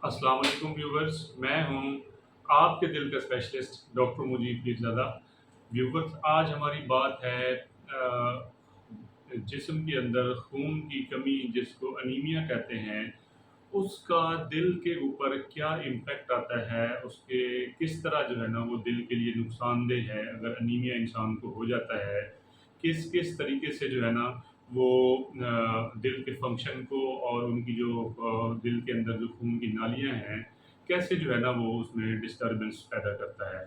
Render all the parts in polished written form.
अस्सलाम वालेकुम व्यूवर्स, मैं हूं आपके दिल का specialist doctor Mujeeb Pirzada. Viewers, आज हमारी बात है जिस्म के अंदर खून की कमी जिसको अनीमिया कहते हैं, उसका दिल के ऊपर क्या इम्पैक्ट आता है, उसके किस तरह जो है ना वो दिल के लिए नुकसानदेह है अगर अनीमिया इंसान को हो जाता है। किस किस तरीके से जो है ना वो दिल के फंक्शन को और उनकी जो दिल के अंदर जो खून की नालियाँ हैं, कैसे जो है ना वो उसमें डिस्टर्बेंस पैदा करता है।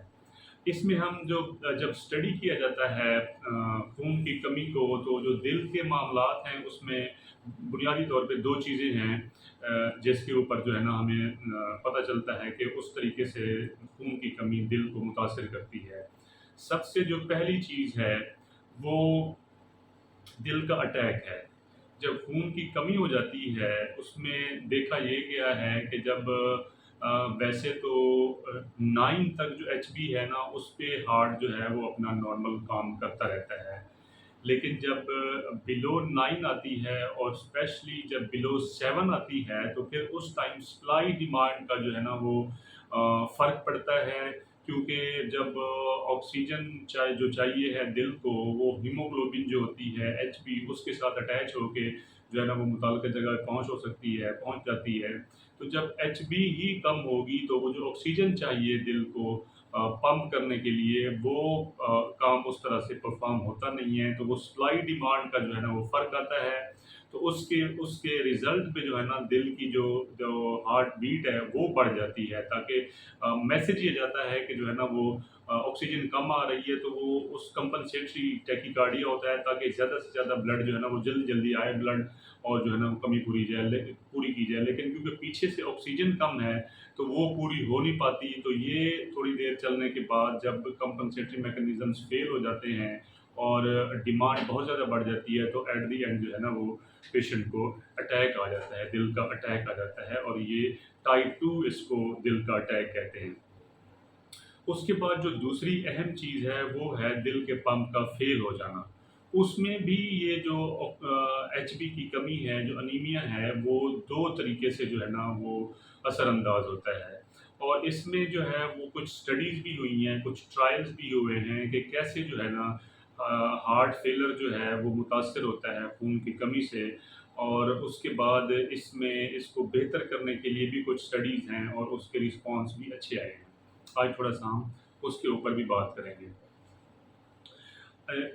इसमें हम जो जब स्टडी किया जाता है खून की कमी को, तो जो दिल के मामलात हैं उसमें बुनियादी तौर पे 2 चीज़ें हैं जिसके ऊपर जो है ना हमें पता चलता है कि उस तरीके से खून की कमी दिल को मुतासिर करती है। सबसे जो पहली चीज़ है वो दिल का अटैक है। जब खून की कमी हो जाती है उसमें देखा ये गया है कि जब वैसे तो 9 तक जो एचबी है ना उस पे हार्ट जो है वो अपना नॉर्मल काम करता रहता है। लेकिन जब बिलो 9 आती है और स्पेशली जब बिलो 7 आती है तो फिर उस टाइम सप्लाई डिमांड का जो है ना वो फ़र्क पड़ता है, क्योंकि जब ऑक्सीजन जो चाहिए है दिल को, वो हीमोग्लोबिन जो होती है एचबी उसके साथ अटैच होके जो है ना वो मुतल्लिक़ा जगह पहुँच हो सकती है, पहुँच जाती है। तो जब एचबी ही कम होगी तो वो जो ऑक्सीजन चाहिए दिल को पंप करने के लिए वो काम उस तरह से परफॉर्म होता नहीं है, तो वो सप्लाई डिमांड का जो है ना वो फ़र्क आता है। तो उसके उसके रिज़ल्ट पे जो है ना दिल की जो जो हार्ट बीट है वो बढ़ जाती है, ताकि मैसेज ये जाता है कि जो है ना वो ऑक्सीजन कम आ रही है, तो वो उस कंपनसेटरी टैकीकार्डिया होता है ताकि ज़्यादा से ज़्यादा ब्लड जो है ना वो जल्दी-जल्दी आए ब्लड, और जो है ना वो कमी पूरी की जाए। लेकिन क्योंकि पीछे से ऑक्सीजन कम है तो वो पूरी हो नहीं पाती, तो ये थोड़ी देर चलने के बाद जब कंपनसेटरी मैकेनिज़्म्स फेल हो जाते हैं और डिमांड बहुत ज़्यादा बढ़ जाती है, तो एट द एंड जो है ना वो पेशेंट को अटैक आ जाता है, दिल का अटैक आ जाता है, और ये टाइप 2 इसको दिल का अटैक कहते हैं। उसके बाद जो दूसरी अहम चीज़ है वो है दिल के पंप का फ़ेल हो जाना। उसमें भी ये जो एचबी की कमी है, जो अनीमिया है, वो 2 तरीके से जो है ना वो असरअंदाज़ होता है। और इसमें जो है वो कुछ स्टडीज़ भी हुई हैं, कुछ ट्रायल्स भी हुए हैं कि कैसे जो है ना हार्ट फेलियर जो है वो मुतासिर होता है खून की कमी से, और उसके बाद इसमें इसको बेहतर करने के लिए भी कुछ स्टडीज़ हैं और उसके रिस्पॉन्स भी अच्छे आए हैं। आज थोड़ा-सा हम उसके ऊपर भी बात करेंगे।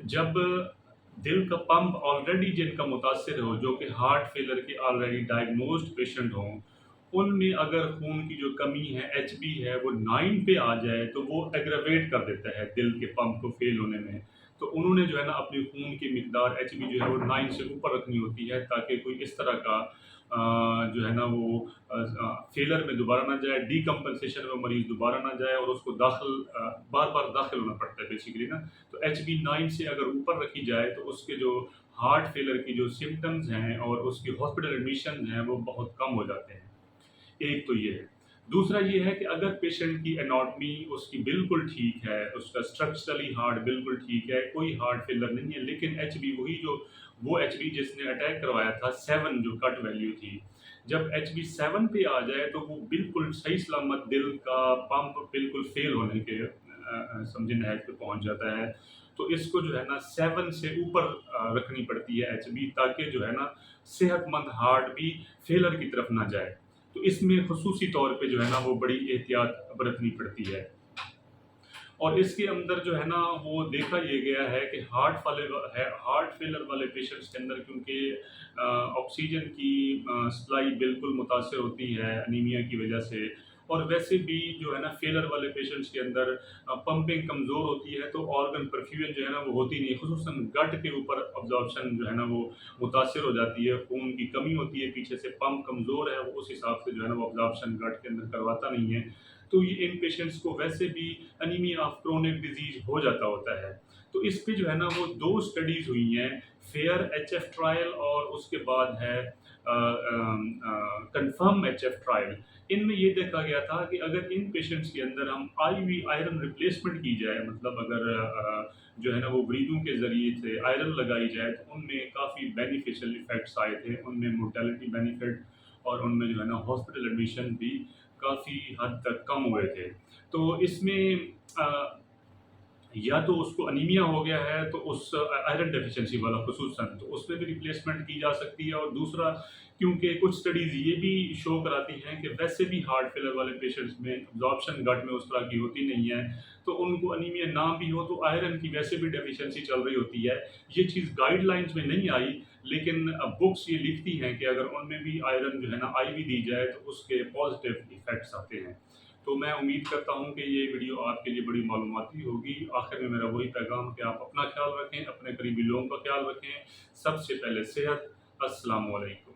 जब दिल का पंप ऑलरेडी जिनका मुतासिर हो, जो कि हार्ट फेलियर के ऑलरेडी डायग्नोस्ड पेशेंट हों, उनमें अगर खून की जो कमी है, एचबी है, वो 9 पे आ जाए तो वो एग्रावेट कर देता है दिल के पंप को फेल होने में। तो उन्होंने जो है ना अपनी खून की मिकदार एचबी जो है वो 9 से ऊपर रखनी होती है, ताकि कोई इस तरह का जो है ना वो फेलियर में दोबारा ना जाए, डीकम्पनसेशन में मरीज़ दोबारा ना जाए और उसको बार-बार दाखिल होना पड़ता है बेसिकली ना। तो एचबी 9 से अगर ऊपर रखी जाए तो उसके जो हार्ट फेलियर की जो सिम्पटम्स हैं और उसकी हॉस्पिटल एडमिशन हैं वो बहुत कम हो जाते हैं। एक तो ये है। दूसरा ये है कि अगर पेशेंट की एनाटॉमी उसकी बिल्कुल ठीक है, उसका स्ट्रक्चरली हार्ट बिल्कुल ठीक है, कोई हार्ट फेलियर नहीं है, लेकिन एचबी वही जो वो एचबी जिसने अटैक करवाया था 7 जो कट वैल्यू थी। जब एचबी 7 पे आ जाए तो वो बिल्कुल सही सलामत दिल का पंप बिल्कुल फेल होने के समझे नहज पे पहुँच जाता है। तो इसको जो है ना 7 से ऊपर रखनी पड़ती है एचबी, ताकि जो है ना सेहतमंद हार्ट भी फेलियर की तरफ ना जाए। तो इसमें ख़ुसूसी तौर पे जो है ना वो बड़ी एहतियात बरतनी पड़ती है। और इसके अंदर जो है ना वो देखा ये गया है कि हार्ट फेलियर वाले पेशेंट्स के अंदर, क्योंकि ऑक्सीजन की सप्लाई बिल्कुल मुतासिर होती है अनीमिया की वजह से, और वैसे भी जो है ना फेलियर वाले पेशेंट्स के अंदर पंपिंग कमज़ोर होती है, तो ऑर्गन परफ्यूजन जो है ना वो होती नहीं है, ख़ुसूसन गट के ऊपर अब्ज़ॉर्प्शन जो है ना वो मुतासिर हो जाती है, खून की कमी होती है, पीछे से पंप कमज़ोर है, वो उस हिसाब से जो है ना वो अब्ज़ॉर्प्शन गट के अंदर करवाता नहीं है। तो ये इन पेशेंट्स को वैसे भी एनीमिया ऑफ क्रोनिक डिजीज़ हो जाता होता है। तो इस पे जो है ना वो 2 स्टडीज़ हुई हैं, फेयर एचएफ ट्रायल और उसके बाद है कन्फर्म एचएफ ट्रायल। इनमें ये देखा गया था कि अगर इन पेशेंट्स के अंदर हम आईवी आयरन रिप्लेसमेंट की जाए, मतलब अगर जो है ना वो ब्रीदों के ज़रिए से आयरन लगाई जाए, तो उनमें काफ़ी बेनिफिशियल इफ़ेक्ट्स आए थे। उनमें मोर्टेलिटी बेनिफिट اور ان میں جو ہے نا ہاسپٹل ایڈمیشن بھی کافی حد تک کم ہوئے تھے۔ تو اس میں یا تو اس کو انیمیا ہو گیا ہے تو اس آئرن ڈیفیشنسی والا خصوصاً تو اس پہ بھی ریپلیسمنٹ کی جا سکتی ہے، اور دوسرا کیونکہ کچھ سٹڈیز یہ بھی شو کراتی ہیں کہ ویسے بھی ہارٹ فیلر والے پیشنٹس میں ابزارپشن گٹ میں اس طرح کی ہوتی نہیں ہے، تو ان کو انیمیا نہ بھی ہو تو آئرن کی ویسے بھی ڈیفیشنسی چل رہی ہوتی ہے۔ یہ چیز گائیڈ لائنس میں نہیں آئی، لیکن بکس یہ لکھتی ہیں کہ اگر ان میں بھی آئرن جو ہے نا آئی وی دی جائے تو اس کے پازیٹیو ایفیکٹس آتے ہیں۔ تو میں امید کرتا ہوں کہ یہ ویڈیو آپ کے لیے بڑی معلوماتی ہوگی۔ آخر میں میرا وہی پیغام کہ آپ اپنا خیال رکھیں، اپنے قریبی لوگوں کا خیال رکھیں، سب سے پہلے صحت۔ السلام علیکم۔